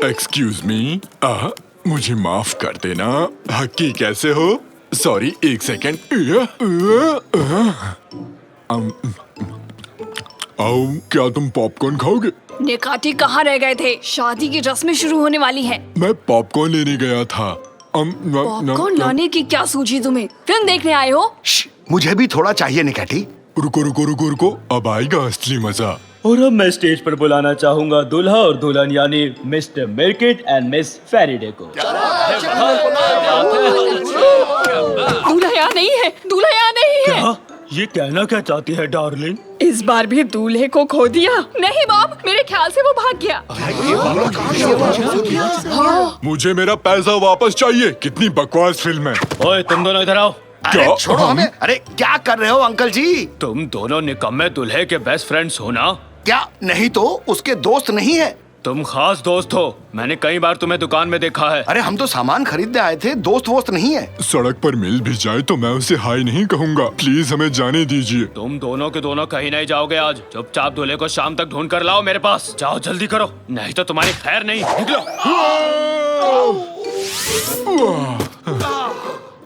Excuse me, मुझे माफ कर देना। हक्की कैसे हो? सॉरी, एक सेकेंड। क्या तुम पॉपकॉर्न खाओगे? निकाटी कहाँ रह गए थे? शादी की रस्में शुरू होने वाली हैं। मैं पॉपकॉर्न लेने गया था। पॉपकॉर्न लाने की क्या सूझी तुम्हें? फिल्म देखने आए हो? मुझे भी थोड़ा चाहिए निकाटी। रुको रुको रुको रुको, अब आएगा असली मजा। और अब मैं स्टेज पर बुलाना चाहूंगा दूल्हा और दुल्हन यानी मिस्टर मिर्किट एंड मिस फेरिडे को। दूल्हा यहाँ नहीं है, दूल्हा यहाँ नहीं है। क्या? ये कहना क्या चाहती है डार्लिंग? इस बार भी दूल्हे को खो दिया। नहीं बॉब, मेरे ख्याल से वो भाग गया। मुझे मेरा पैसा वापस चाहिए। कितनी बकवास फिल्म है। ओए तुम दोनों इधर आओ। अरे छोड़ो हमें। अरे क्या कर रहे हो अंकल जी? तुम दोनों निकम्मे दूल्हे के बेस्ट फ्रेंड्स हो ना? क्या नहीं तो उसके दोस्त नहीं है? तुम खास दोस्त हो, मैंने कई बार तुम्हें दुकान में देखा है। अरे हम तो सामान खरीदने आए थे, दोस्त वोस्त नहीं है। सड़क पर मिल भी जाए तो मैं उसे हाय नहीं कहूँगा। प्लीज हमें जाने दीजिए। तुम दोनों के दोनों कहीं नहीं जाओगे आज। चुपचाप दूल्हे को शाम तक ढूंढ कर लाओ मेरे पास। जाओ जल्दी करो, नहीं तो तुम्हारी खैर नहीं। निकलो।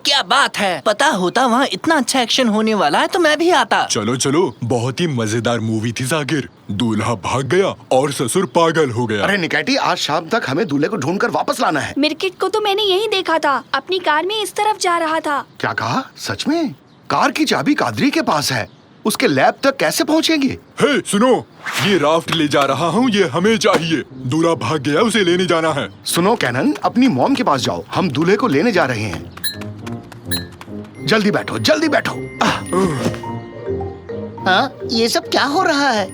क्या बात है, पता होता वहाँ इतना अच्छा एक्शन होने वाला है तो मैं भी आता। चलो चलो, बहुत ही मजेदार मूवी थी जाकिर। दूल्हा भाग गया और ससुर पागल हो गया। अरे निकाटी, आज शाम तक हमें दूल्हे को ढूंढकर वापस लाना है। मिर्किट को तो मैंने यही देखा था, अपनी कार में इस तरफ जा रहा था। क्या कहा? सच में? कार की चाबी कादरी के पास है, उसके लैब तक कैसे पहुँचेंगे? हे सुनो, ये राफ्ट ले जा रहा हूँ, ये हमें चाहिए। दूल्हा भाग गया, उसे लेने जाना है। सुनो कैनन, अपनी मॉम के पास जाओ, हम दूल्हे को लेने जा रहे हैं। जल्दी बैठो, जल्दी बैठो। हाँ, ये सब क्या हो रहा है?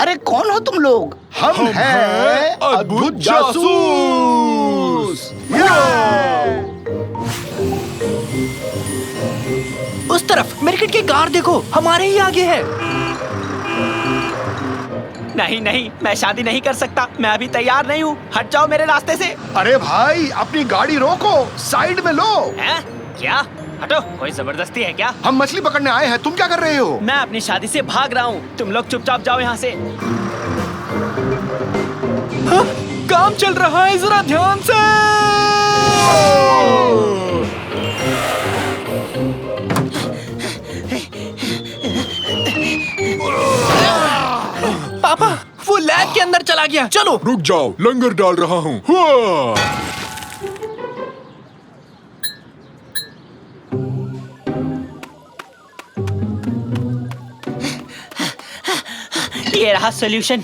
अरे कौन हो तुम लोग? हम हैं अद्भुत जासूस। उस तरफ मिर्किट की कार देखो, हमारे ही आगे है। नहीं नहीं, मैं शादी नहीं कर सकता। मैं अभी तैयार नहीं हूँ। हट जाओ मेरे रास्ते से। अरे भाई, अपनी गाड़ी रोको, साइड में लो। हैं? क्या? हटो, कोई जबरदस्ती है क्या? हम मछली पकड़ने आए हैं, तुम क्या कर रहे हो? मैं अपनी शादी से भाग रहा हूँ। तुम लोग चुपचाप जाओ यहाँ से। हाँ, काम चल रहा है, जरा ध्यान से। पापा, वो लैब के अंदर चला गया। चलो रुक जाओ, लंगर डाल रहा हूँ। ये रहा सॉल्यूशन।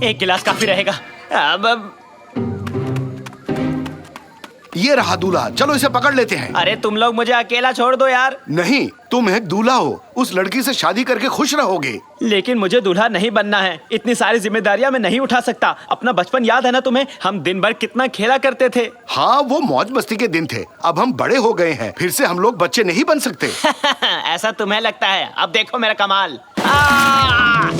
एक गिलास काफी रहेगा। अब ये रहा दूल्हा, चलो इसे पकड़ लेते हैं। अरे तुम लोग मुझे अकेला छोड़ दो यार। नहीं, तुम एक दूल्हा हो, उस लड़की से शादी करके खुश रहोगे। लेकिन मुझे दूल्हा नहीं बनना है। इतनी सारी जिम्मेदारियां मैं नहीं उठा सकता। अपना बचपन याद है ना तुम्हें? हम दिन भर कितना खेला करते थे। हाँ, वो मौज मस्ती के दिन थे। अब हम बड़े हो गए हैं, फिर से हम लोग बच्चे नहीं बन सकते। ऐसा तुम्हें लगता है? अब देखो मेरा कमाल। हाँ?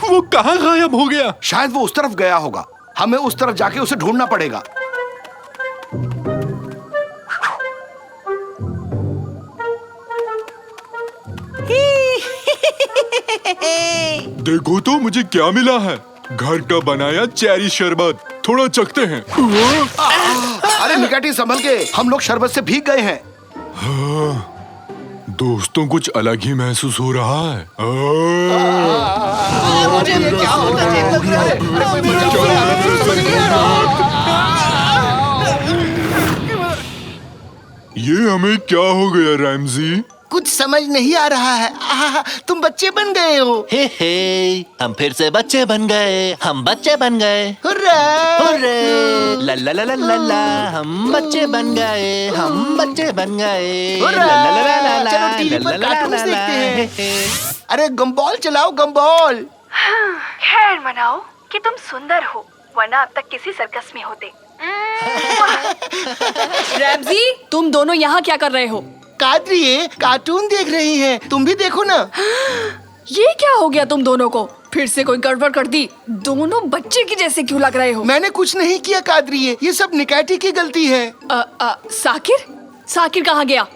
वो कहाँ गायब हो गया? शायद वो उस तरफ गया होगा। हमें उस तरफ जाके उसे ढूंढना पड़ेगा। देखो तो मुझे क्या मिला है। घर का बनाया चेरी शरबत, थोड़ा चखते हैं। अरे निकाटी, संभल के, हम लोग शरबत से भीग गए हैं। हाँ, दोस्तों कुछ अलग ही महसूस हो रहा है। ये हमें क्या हो गया रैमजी? कुछ समझ नहीं आ रहा है। तुम बच्चे बन गए हो। हे हम फिर से बच्चे बन गए। हम बच्चे बन गए। हुर्रा! हुर्रे! ला ला ला ला ला ला, हम बच्चे बन गए। हम बच्चे बन गए। हुर्रा! ला ला ला ला ला, चलो टीवी पर ला ला कार्टून्स ला ला, देखते हैं। अरे गम्बॉल चलाओ, गम्बॉल। खैर मनाओ कि तुम सुंदर हो, वरना अब तक किसी सर्कस में होते। रैमजी, तुम दोनों यहाँ क्या कर रहे हो? कादरी, कार्टून देख रही हैं। तुम भी देखो ना। ये क्या हो गया तुम दोनों को? फिर से कोई गड़बड़ कर दी? दोनों बच्चे की जैसे क्यों लग रहे हो? मैंने कुछ नहीं किया कादरी, ये सब निकाटी की गलती है। साकिर, साकिर कहाँ गया?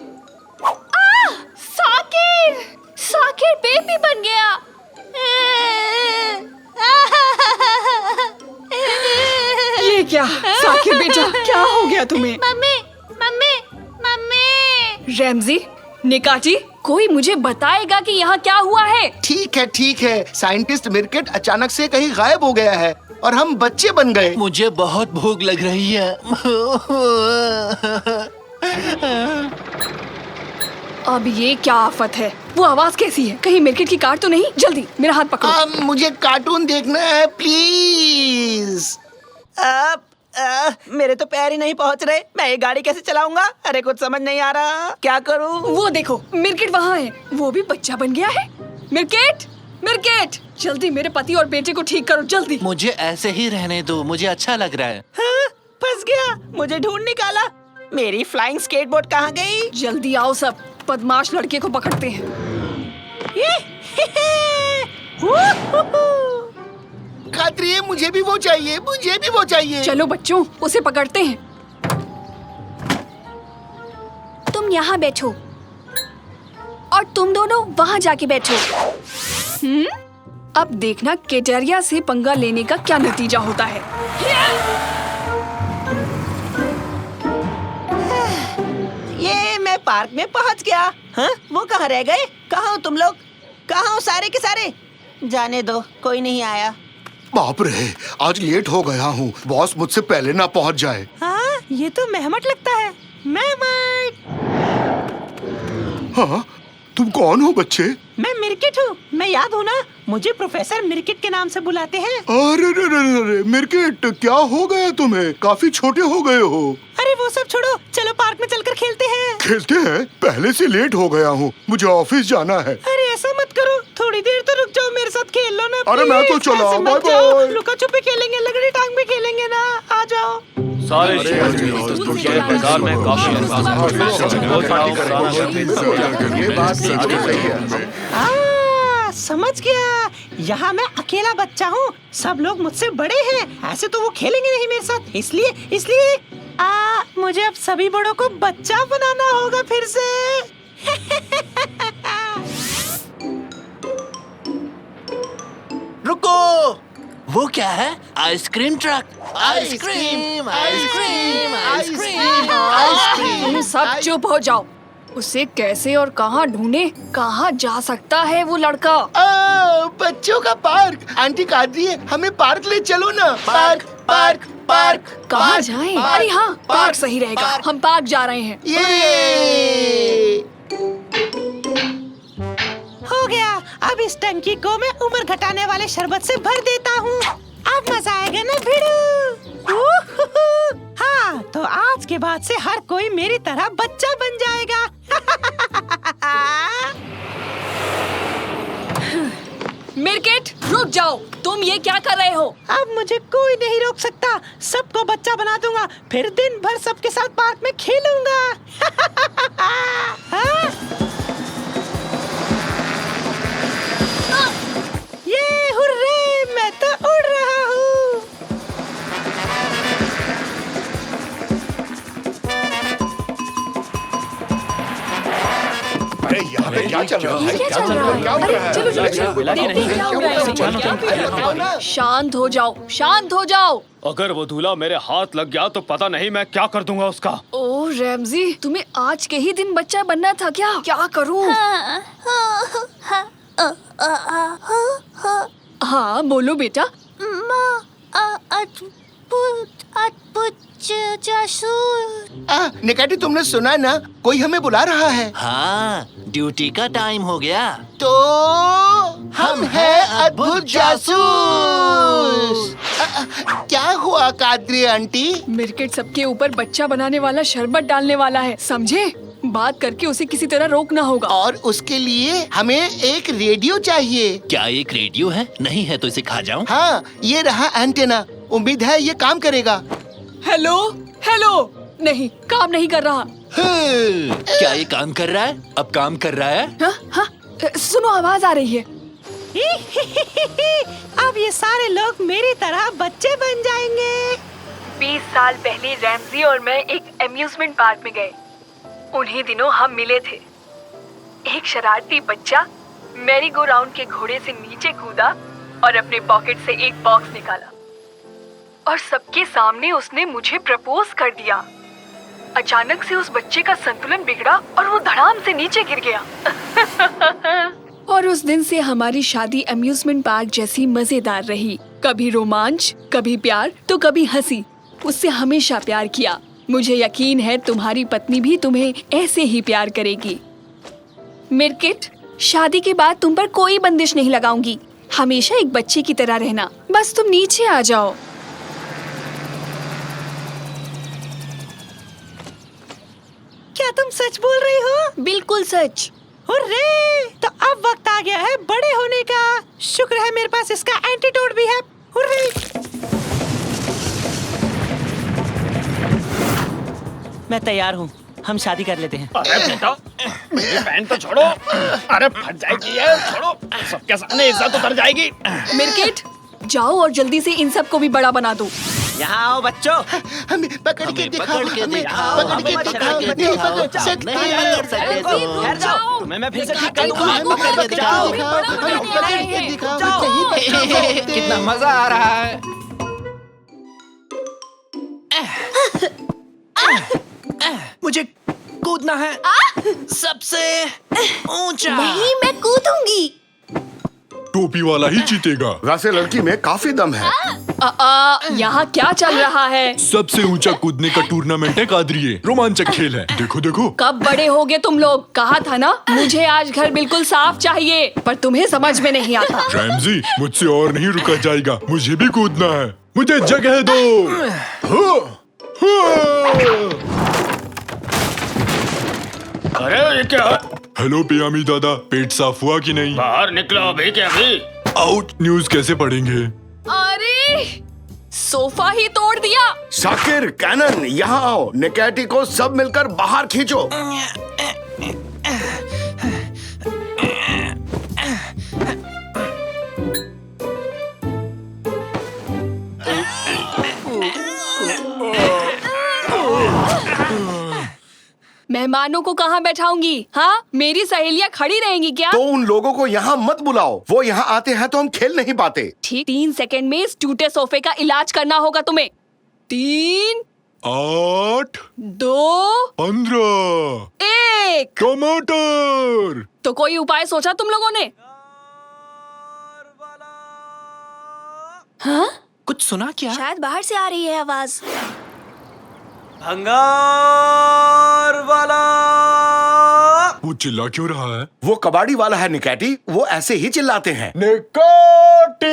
साकिर! साकिर बेबी बन गया। ये क्या? साकिर बेटा, क्या हो गया तुम्हें? Mummy mummy mummy. रैमजी, निकाची, कोई मुझे बताएगा कि यहाँ क्या हुआ है? ठीक है। साइंटिस्ट मिर्केट अचानक से कहीं गायब हो गया है और हम बच्चे बन गए। मुझे बहुत भूख लग रही है। अब ये क्या आफत है? वो आवाज कैसी है? कहीं मिर्केट की कार तो नहीं? जल्दी मेरा हाथ पकड़ो। मुझे कार्टून देखना है प्लीज। मेरे तो पैर ही नहीं पहुंच रहे। मैं ये गाड़ी कैसे चलाऊंगा? अरे कुछ समझ नहीं आ रहा, क्या करूं? वो देखो, मिर्केट वहाँ है। वो भी बच्चा बन गया है। मिर्केट, मिर्केट, जल्दी मेरे पति और बेटे को ठीक करो, जल्दी। मुझे ऐसे ही रहने दो, मुझे अच्छा लग रहा है। हाँ, फंस गया। मुझे ढूंढ निकाला। मेरी फ्लाइंग स्केटबोर्ड कहाँ गई? जल्दी आओ सब, बदमाश लड़के को पकड़ते हैं। खात्री, मुझे भी वो चाहिए, मुझे भी वो चाहिए। चलो बच्चों, उसे पकड़ते हैं। तुम यहाँ बैठो और तुम दोनों वहाँ जाके बैठो। अब देखना केटेरिया से पंगा लेने का क्या नतीजा होता है। ये मैं पार्क में पहुँच गया। हाँ, वो कहाँ रह गए? कहाँ हो तुम लोग? कहाँ हो सारे के सारे? जाने दो, कोई नहीं आया। बाप रे, आज लेट हो गया हूँ। बॉस मुझसे पहले ना पहुँच जाए। हाँ, ये तो मेहमट लगता है। मेहमट। हाँ, तुम कौन हो बच्चे? मैं मिर्किट हूँ। मैं याद हूँ ना? मुझे प्रोफेसर मिर्किट के नाम से बुलाते हैं। अरे मिर्केट, क्या हो गया तुम्हें? काफी छोटे हो गए हो। अरे वो सब छोड़ो, चलो पार्क में चलकर खेलते हैं। खेलते हैं? पहले से लेट हो गया हूँ, मुझे ऑफिस जाना है। अरे ऐसा मत करो, थोड़ी देर तो रुक जाओ, मेरे साथ खेल लो ना। अरे मैं तो please, चला, ऐसे मत बाय जाओ। बाय। लुका छुपी खेलेंगे, लकड़ी टांग भी खेलेंगे ना, आ जाओ। सारे शहर में बाजार में काफी ये बात सही है। समझ गया। यहाँ मैं अकेला बच्चा हूँ, सब लोग मुझसे बड़े हैं। ऐसे तो वो खेलेंगे नहीं मेरे साथ, इसलिए मुझे अब सभी बड़ों को बच्चा बनाना होगा फिर से। रुको, वो क्या है? Ice cream truck. Ice cream, ice cream, ice cream, ice cream. तुम सब चुप हो जाओ। उसे कैसे और कहाँ ढूंढे? कहाँ जा सकता है वो लड़का? बच्चों का पार्क। आंटी कादरी, हमें पार्क ले चलो ना। Park park park. कहाँ जाएं? अरे हाँ, पार्क सही रहेगा। हम पार्क जा रहे हैं। ये हो गया। अब इस टंकी को मैं उम्र घटाने वाले शरबत से भर देता हूँ। अब मजा आएगा ना भिड़ू? हाँ, तो आज के बाद से हर कोई मेरी तरह बच्चा बन जाएगा। मिर्केट, रुक जाओ। तुम ये क्या कर रहे हो? अब मुझे कोई नहीं रोक सकता। सबको बच्चा बना दूंगा, फिर दिन भर सबके साथ पार्क में खेलूंगा। हाँ? ये हुर्रे, मैं तो उड़ रहा हूँ। अरे यहाँ पे क्या चल रहा है? क्या चल रहा है? अरे चलो चलो चलो, देखते हैं क्या हो रहा है। शांत हो जाओ, शांत हो जाओ। अगर वो दूल्हा मेरे हाथ लग गया तो पता नहीं मैं क्या कर दूंगा उसका। ओह रैमजी, तुम्हें आज के ही दिन बच्चा बनना था क्या? क्या करूं? हाँ बोलो बेटा। निकाटी, तुमने सुना ना? कोई हमें बुला रहा है। हाँ, ड्यूटी का टाइम हो गया। तो हम हैं अद्भुत जासूस। क्या हुआ कादरी आंटी? मिर्केट सबके ऊपर बच्चा बनाने वाला शरबत डालने वाला है, समझे? बात करके उसे किसी तरह रोकना होगा। और उसके लिए हमें एक रेडियो चाहिए। क्या एक रेडियो है? नहीं है तो इसे खा जाऊं? हाँ, ये रहा एंटेना। उम्मीद है ये काम करेगा। हेलो हेलो, नहीं, काम नहीं कर रहा। क्या ये काम कर रहा है? अब काम कर रहा है? हाँ हाँ, सुनो, आवाज आ रही है। अब ये सारे लोग मेरी तरह बच्चे बन जाएंगे। 20 साल पहले रैमजी और मैं एक एम्यूजमेंट पार्क में गए। उन्हीं दिनों हम मिले थे। एक शरारती बच्चा मैरी गो राउंड के घोड़े से नीचे कूदा और अपने पॉकेट से एक बॉक्स निकाला और सबके सामने उसने मुझे प्रपोज कर दिया। अचानक से उस बच्चे का संतुलन बिगड़ा और वो धड़ाम से नीचे गिर गया। और उस दिन से हमारी शादी अम्यूजमेंट पार्क जैसी मजेदार रही। कभी रोमांच, कभी प्यार तो कभी हंसी। उससे हमेशा प्यार किया। मुझे यकीन है तुम्हारी पत्नी भी तुम्हें ऐसे ही प्यार करेगी। मिर्किट, शादी के बाद तुम पर कोई बंदिश नहीं लगाऊंगी। हमेशा एक बच्चे की तरह रहना। बस तुम नीचे आ जाओ। क्या तुम सच बोल रही हो? बिल्कुल सच। हुर्रे! तो अब वक्त आ गया है बड़े होने का। शुक्र है मेरे पास इसका एंटीडोट भी है। हुर्रे! मैं तैयार हूँ, हम शादी कर लेते हैं। अरे बेटा, मेरी बहन तो छोड़ो। अरे फट जाएगी ये, छोड़ो। सबके सामने इज्जत उतर जाएगी। मिर्किट, जाओ और जल्दी से इन सब को भी बड़ा बना दो। यहाँ आओ बच्चों। हमें पकड़ के दिखाओ, पकड़ के हमें दिखाओ, पकड़ के हमें दिखाओ, पकड़ के नहीं दिखाओ। पकड़ सकते नहीं पकड़ सकते तुम। ठहर जाओ, तुम्हें मैं फिर से ठीक कर दूंगा। हमें पकड़ के दिखाओ, हमें पकड़ के दिखाओ, नहीं पकड़ सकते। कितना मजा आ रहा है। मुझे कूदना है सबसे ऊंचा। नहीं, मैं कूदूंगी। टोपी वाला ही जीतेगा। वैसे लड़की में काफी दम है। यहाँ क्या चल रहा है? सबसे ऊंचा कूदने का टूर्नामेंट है कादरिए। रोमांचक खेल है। देखो देखो। कब बड़े होगे तुम लोग? कहा था ना, मुझे आज घर बिल्कुल साफ चाहिए, पर तुम्हें समझ में नहीं आता। रैमजी, मुझसे और नहीं रुका जाएगा। मुझे भी कूदना है। मुझे जगह दो। अरे ये क्या? हेलो पियामी दादा, पेट साफ हुआ कि नहीं? बाहर निकलो अभी के अभी। आउट। न्यूज़ कैसे पढ़ेंगे? अरे, सोफा ही तोड़ दिया। शाकिर, कैनन, यहाँ आओ। निकैटी को सब मिलकर बाहर खींचो। मेहमानों को कहाँ बैठाऊंगी? हाँ, मेरी सहेलियाँ खड़ी रहेंगी क्या? तो उन लोगों को यहाँ मत बुलाओ। वो यहाँ आते हैं तो हम खेल नहीं पाते। ठीक 3 सेकंड में इस टूटे सोफे का इलाज करना होगा तुम्हें। 3, 8, 2, 15। 1। टमाटर। तो कोई उपाय सोचा तुम लोगों ने? हाँ? कुछ सुना क्या? शायद बाहर से आ रही है आवाज। भंगार वाला। वो चिल्ला क्यों रहा है? वो कबाड़ी वाला है निकैटी। वो ऐसे ही चिल्लाते हैं। निकोटी।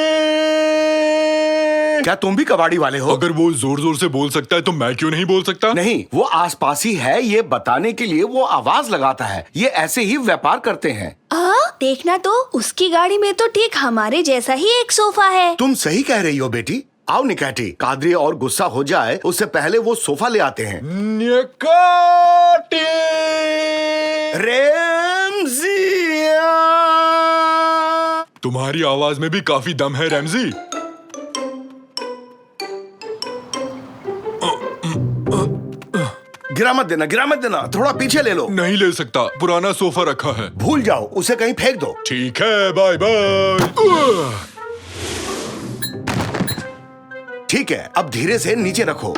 क्या तुम भी कबाड़ी वाले हो? अगर वो जोर जोर से बोल सकता है तो मैं क्यों नहीं बोल सकता? नहीं, वो आसपास ही है। ये बताने के लिए वो आवाज लगाता है। ये ऐसे ही व्यापार करते हैं। देखना तो, उसकी गाड़ी में तो ठीक हमारे जैसा ही एक सोफा है। तुम सही कह रही हो बेटी। आओ निकैटी, कादरी और गुस्सा हो जाए उससे पहले वो सोफा ले आते हैं। निकोटी। रेमजिया। तुम्हारी आवाज में भी काफी दम है रैमजी। गिरा मत देना, गिरा मत देना। थोड़ा पीछे ले लो। नहीं ले सकता, पुराना सोफा रखा है। भूल जाओ, उसे कहीं फेंक दो। ठीक है, बाय बाय। ठीक है, अब धीरे से नीचे रखो।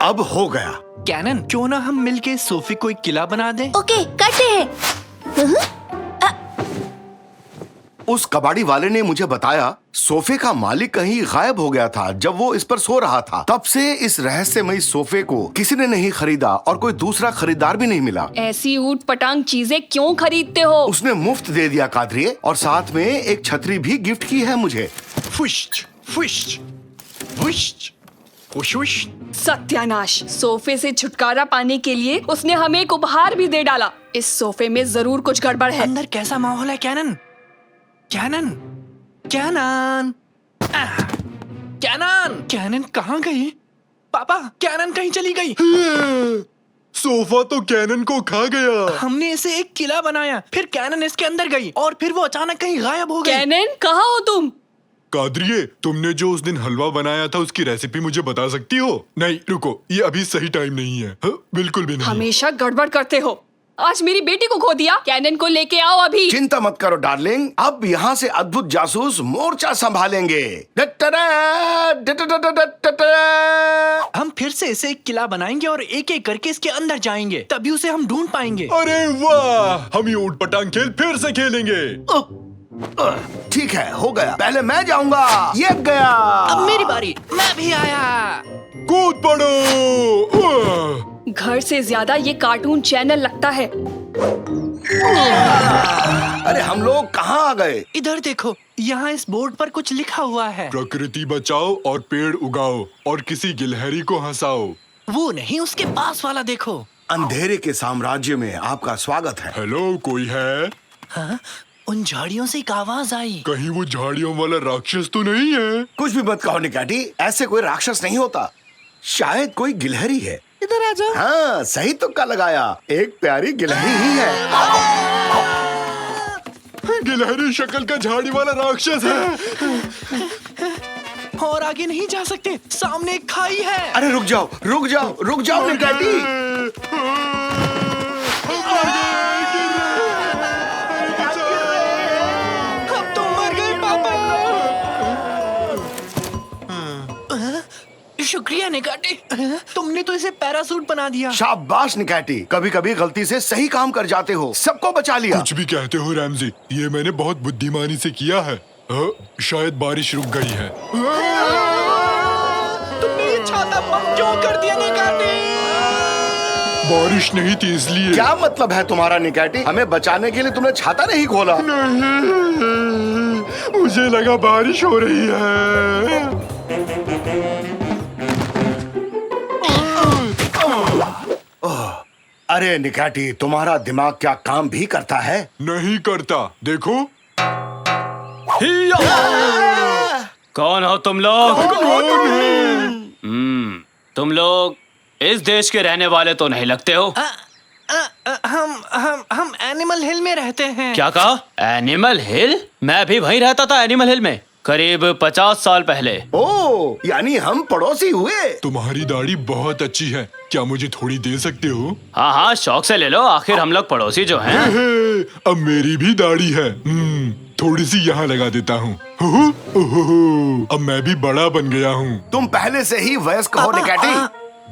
अब हो गया। कैनन, क्यों ना हम मिलके सोफे को एक किला बना दें? ओके, करते हैं। उस कबाड़ी वाले ने मुझे बताया सोफे का मालिक कहीं गायब हो गया था जब वो इस पर सो रहा था। तब से इस रहस्यमयी सोफे को किसी ने नहीं खरीदा और कोई दूसरा खरीदार भी नहीं मिला। ऐसी ऊट पटांग चीजें क्यों खरीदते हो? उसने मुफ्त दे दिया कादरिए, और साथ में एक छतरी भी गिफ्ट की है मुझे। फुश्च, फुश्च, फुश्च, फुश्च। सत्यानाश! सोफे से छुटकारा पाने के लिए उसने हमें एक उपहार भी दे डाला। इस सोफे में जरूर कुछ गड़बड़ है। अंदर कैसा माहौल है कैनन? कैनन, कैनन, कैनन, कैनन कहाँ गई? पापा, कैनन कहीं चली गई। सोफा तो कैनन को खा गया। हमने इसे एक किला बनाया, फिर कैनन इसके अंदर गई और फिर वो अचानक कहीं गायब हो गई। कैनन, कहाँ हो तुम? कादरिए, तुमने जो उस दिन हलवा बनाया था उसकी रेसिपी मुझे बता सकती हो? नहीं रुको, ये अभी सही टाइम नहीं है। बिल्कुल भी नहीं। हमेशा गड़बड़ करते हो। आज मेरी बेटी को खो दिया। कैनन को लेके आओ अभी। चिंता मत करो डार्लिंग, अब यहाँ से अद्भुत जासूस मोर्चा संभालेंगे। हम फिर से इसे एक किला बनाएंगे और एक एक करके इसके अंदर जाएंगे, तभी उसे हम ढूंढ पाएंगे। अरे वाह, हम ये ऊट पटांग खेल फिर से खेलेंगे। ठीक है, हो गया। पहले मैं जाऊंगा। ये गया। अब मेरी बारी, मैं भी आया। कूद पड़ो। घर से ज्यादा ये कार्टून चैनल लगता है। अरे हम लोग कहाँ आ गए? इधर देखो, यहाँ इस बोर्ड पर कुछ लिखा हुआ है। प्रकृति बचाओ और पेड़ उगाओ और किसी गिलहरी को हंसाओ। वो नहीं, उसके पास वाला देखो। अंधेरे के साम्राज्य में आपका स्वागत है। हेलो, कोई है? हाँ? उन झाड़ियों से एक आवाज आई। कहीं वो झाड़ियों वाला राक्षस तो नहीं है? कुछ भी मत कहो निकाटी, ऐसे कोई राक्षस नहीं होता। शायद कोई गिलहरी है। इधर आ जाओ। हाँ, सही तुक्का लगाया। एक प्यारी गिलहरी ही है। गिलहरी शक्ल का झाड़ी वाला राक्षस है। और आगे नहीं जा सकते, सामने एक खाई है। अरे रुक जाओ, रुक जाओ, रुक जाओ निकाटी। अब तुम मर गए पापा। शुक्रिया निकाटी, तुमने तो इसे पैरासूट बना दिया। शाबाश निकाटी, कभी कभी गलती से सही काम कर जाते हो, सबको बचा लिया। कुछ भी कहते हो रैमजी, ये मैंने बहुत बुद्धिमानी से किया है। शायद बारिश रुक गई है। तुमने ये छाता बंद क्यों कर दिया निकाटी? बारिश नहीं थी इसलिए। क्या मतलब है तुम्हारा निकाटी? हमें बचाने के लिए तुमने छाता नहीं खोला? नहीं, मुझे लगा बारिश हो रही है। अरे निकाटी, तुम्हारा दिमाग क्या काम भी करता है? नहीं करता, देखो। कौन हो तुम लोग? तुम लोग इस देश के रहने वाले तो नहीं लगते हो। हम एनिमल हिल में रहते हैं। क्या कहा? एनिमल हिल? मैं भी वहीं रहता था, एनिमल हिल में, करीब 50 साल पहले। ओ, यानी हम पड़ोसी हुए। तुम्हारी दाढ़ी बहुत अच्छी है, क्या मुझे थोड़ी दे सकते हो? हाँ हाँ, शौक से ले लो, आखिर हम लोग पड़ोसी जो हैं। अब मेरी भी दाढ़ी है। थोड़ी सी यहाँ लगा देता हूँ। अब मैं भी बड़ा बन गया हूँ। तुम पहले से ही वयस्क हो निकाटी।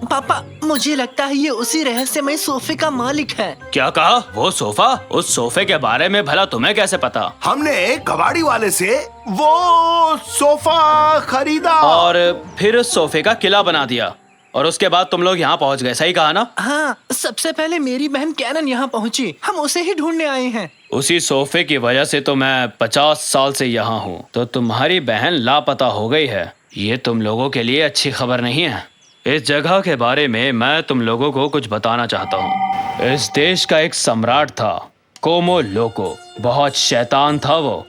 पापा, मुझे लगता है ये उसी रहस्यमय सोफे का मालिक है। क्या कहा? वो सोफा? उस सोफे के बारे में भला तुम्हें कैसे पता? हमने एक कबाड़ी वाले से वो सोफा खरीदा और फिर उस सोफे का किला बना दिया, और उसके बाद तुम लोग यहाँ पहुँच गए, सही कहा ना? हाँ, सबसे पहले मेरी बहन कैनन यहाँ पहुँची, हम उसे ही ढूंढने आए हैं। उसी सोफे की वजह से तो मैं 50 साल से यहाँ हूँ, तो तुम्हारी बहन लापता हो गई है। ये तुम लोगों के लिए अच्छी खबर नहीं है। इस जगह के बारे में मैं तुम लोगों को कुछ बताना चाहता हूँ। इस देश का एक सम्राट था, कोमो लोको। बहुत शैतान था वो,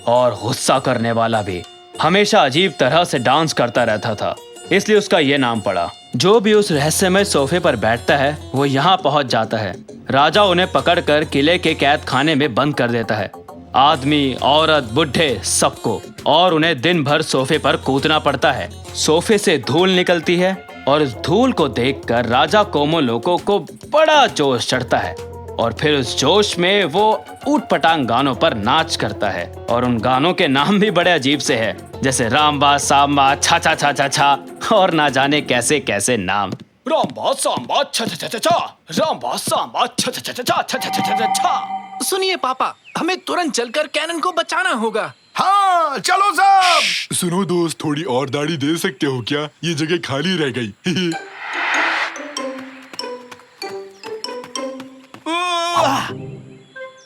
और गुस्सा करने वाला भी। हमेशा अजीब तरह से डांस करता रहता था, इसलिए उसका ये नाम पड़ा। जो भी उस रहस्यमय सोफे पर बैठता है वो यहाँ पहुँच जाता है। राजा उन्हें पकड़कर किले के कैद खाने में बंद कर देता है, आदमी, औरत, बुढ़े, सबको, और उन्हें दिन भर सोफे पर कूदना पड़ता है। सोफे से धूल निकलती है, और उस धूल को देखकर राजा कोमो लोको को बड़ा जोश चढ़ता है, और फिर उस जोश में वो ऊट पटांग गानों पर नाच करता है। और उन गानों के नाम भी बड़े अजीब से हैं, जैसे रामबा सांबा छा छा छा छा छा, और ना जाने कैसे कैसे नाम। रामबा सांबा छा छा छा छा छा, रामबा सांबा छा छा छा छा छा छा छा छा छा। सुनिए पापा, हमें तुरंत चलकर कैनन को बचाना होगा। हाँ, चलो सब। सुनो दोस्त, थोड़ी और दाढ़ी दे सकते हो क्या? ये जगह खाली रह गई।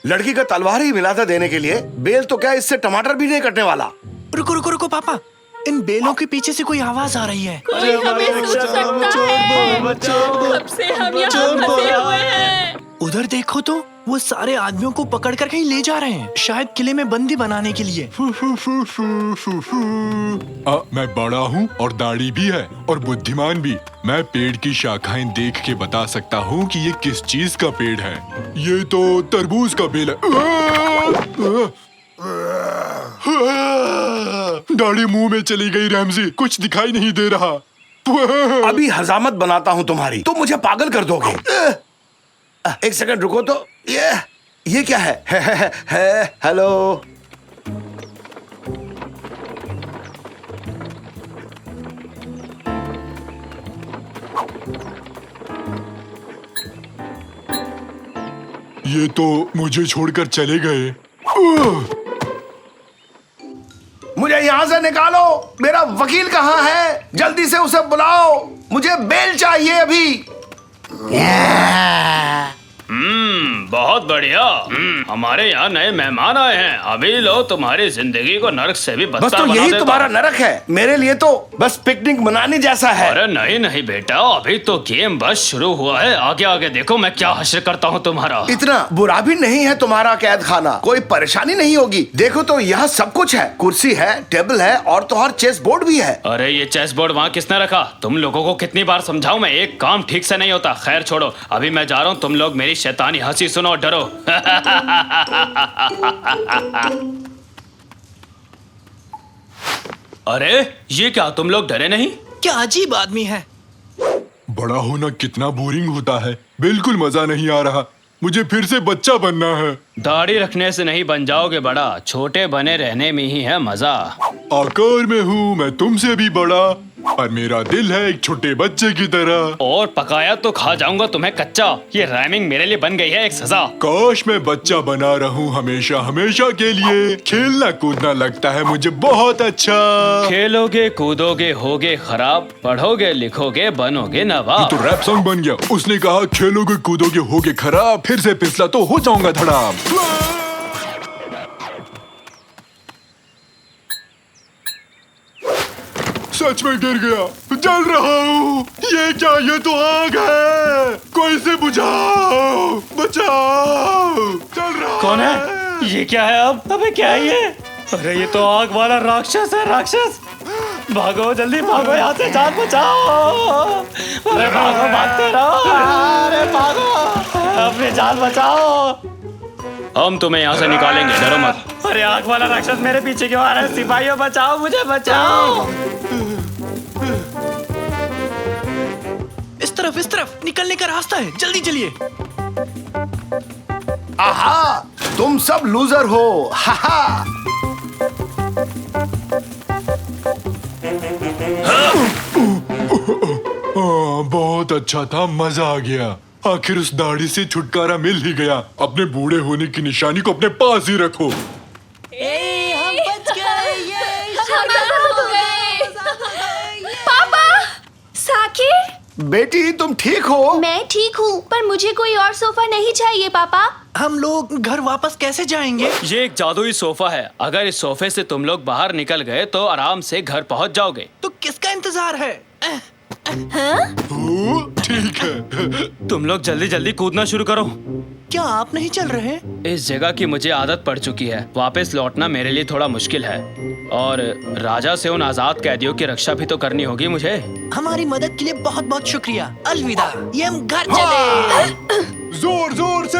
लड़की का तलवार ही मिला था देने के लिए, बेल तो क्या, इससे टमाटर भी नहीं कटने वाला। रुको रुको रुको पापा, इन बेलों के पीछे से कोई आवाज आ रही है। कोई हमें सुन सकता है। कब से हम यहाँ फंसे हुए हैं। उधर देखो तो, वो सारे आदमियों को पकड़कर कहीं ले जा रहे हैं, शायद किले में बंदी बनाने के लिए। मैं बड़ा हूँ और दाढ़ी भी है और बुद्धिमान भी। मैं पेड़ की शाखाएं देख के बता सकता हूँ कि ये किस चीज का पेड़ है। ये तो तरबूज का बेल है। दाढ़ी मुंह में चली गई रैमजी, कुछ दिखाई नहीं दे रहा। अभी हजामत बनाता हूँ तुम्हारी, तुम मुझे पागल कर दोगे। एक सेकंड रुको तो। ये क्या है? हेलो। ये तो मुझे छोड़कर चले गए। मुझे यहाँ से निकालो। मेरा वकील कहाँ है? जल्दी से उसे बुलाओ, मुझे बेल चाहिए अभी। बहुत बढ़िया। हमारे यहाँ नए मेहमान आए हैं। अभी लो तुम्हारी जिंदगी को नरक से भी बस बदतर तो बना यही देता तुम्हारा हूँ। नरक है, मेरे लिए तो बस पिकनिक मनाने जैसा है। अरे नहीं नहीं बेटा, अभी तो गेम बस शुरू हुआ है। आगे आगे देखो मैं क्या हश्र करता हूँ तुम्हारा। इतना बुरा भी नहीं है तुम्हारा कैद खाना, कोई परेशानी नहीं होगी। देखो तो यहाँ सब कुछ है, कुर्सी है, टेबल है और तो और चेस बोर्ड भी है। अरे ये चेस बोर्ड वहाँ किसने रखा? तुम लोगों को कितनी बार समझाऊं मैं, एक काम ठीक से नहीं होता। खैर छोड़ो, अभी मैं जा रहा हूँ। तुम लोग मेरी शैतानी हंसी सुनो और डरो। अरे ये क्या, तुम लोग डरे नहीं? क्या अजीब आदमी है। बड़ा होना कितना बोरिंग होता है, बिल्कुल मजा नहीं आ रहा। मुझे फिर से बच्चा बनना है। दाढ़ी रखने से नहीं बन जाओगे बड़ा, छोटे बने रहने में ही है मजा। आकार में हूँ मैं तुमसे भी बड़ा, पर मेरा दिल है एक छोटे बच्चे की तरह। और पकाया तो खा जाऊंगा तुम्हें कच्चा। ये राइमिंग मेरे लिए बन गई है एक सजा। काश मैं बच्चा बना रहूं हमेशा हमेशा के लिए। खेलना कूदना लगता है मुझे बहुत अच्छा। खेलोगे कूदोगे होगे खराब, पढ़ोगे लिखोगे बनोगे नवाब। तो रैप सॉन्ग बन गया। उसने कहा खेलोगे कूदोगे होगे खराब, फिर से फिसला तो हो जाऊंगा धड़ाम। सच में गिर गया, जल रहा हूँ। ये क्या, ये तो आग है। कोई से बुझाओ, बचाओ, जल रहा कौन है? ये क्या है अब? अबे क्या है ये? अरे ये तो आग वाला राक्षस है, राक्षस। भागो जल्दी भागो यहाँ से, जान बचाओ। अरे भागो, भागते रहो। अरे भागो, अपनी जान बचाओ। हम तुम्हें यहाँ से निकालेंगे, डरो मत। अरे आग वाला राक्षस मेरे पीछे क्यों आ रहा है? सिपाहियों बचाओ, मुझे बचाओ। इस तरफ निकलने का रास्ता है, जल्दी चलिए। आहा, तुम सब लूजर हो। हाहा। बहुत अच्छा था, मजा आ गया। आखिर उस दाढ़ी से छुटकारा मिल ही गया। अपने बूढ़े होने की निशानी को अपने पास ही रखो। हम बच गए। पापा, साकिर। बेटी तुम ठीक हो? मैं ठीक हूँ, पर मुझे कोई और सोफा नहीं चाहिए पापा। हम लोग घर वापस कैसे जाएंगे? ये एक जादुई सोफा है। अगर इस सोफे से तुम लोग बाहर निकल गए तो आराम से घर पहुंच जाओगे। तो किसका इंतजार है? ठीक है। तुम लोग जल्दी जल्दी कूदना शुरू करो। क्या आप नहीं चल रहे? इस जगह की मुझे आदत पड़ चुकी है। वापस लौटना मेरे लिए थोड़ा मुश्किल है, और राजा से उन आजाद कैदियों की रक्षा भी तो करनी होगी मुझे। हमारी मदद के लिए बहुत बहुत शुक्रिया। अलविदा। ये हम घर चले। जोर जोर से।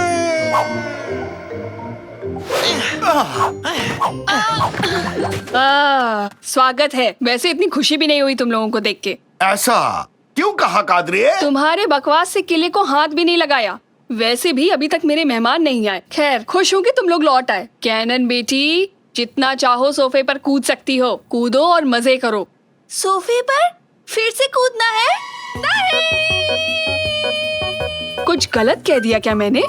स्वागत है। वैसे इतनी खुशी भी नहीं हुई तुम लोगों को देख के। ऐसा क्यों कहा कादरी? तुम्हारे बकवास से किले को हाथ भी नहीं लगाया। वैसे भी अभी तक मेरे मेहमान नहीं आए। खैर, खुश हूँ कि तुम लोग लौट आए। कैनन बेटी, जितना चाहो सोफे पर कूद सकती हो। कूदो और मजे करो। सोफे पर फिर से कूदना है? कुछ गलत कह दिया क्या मैंने?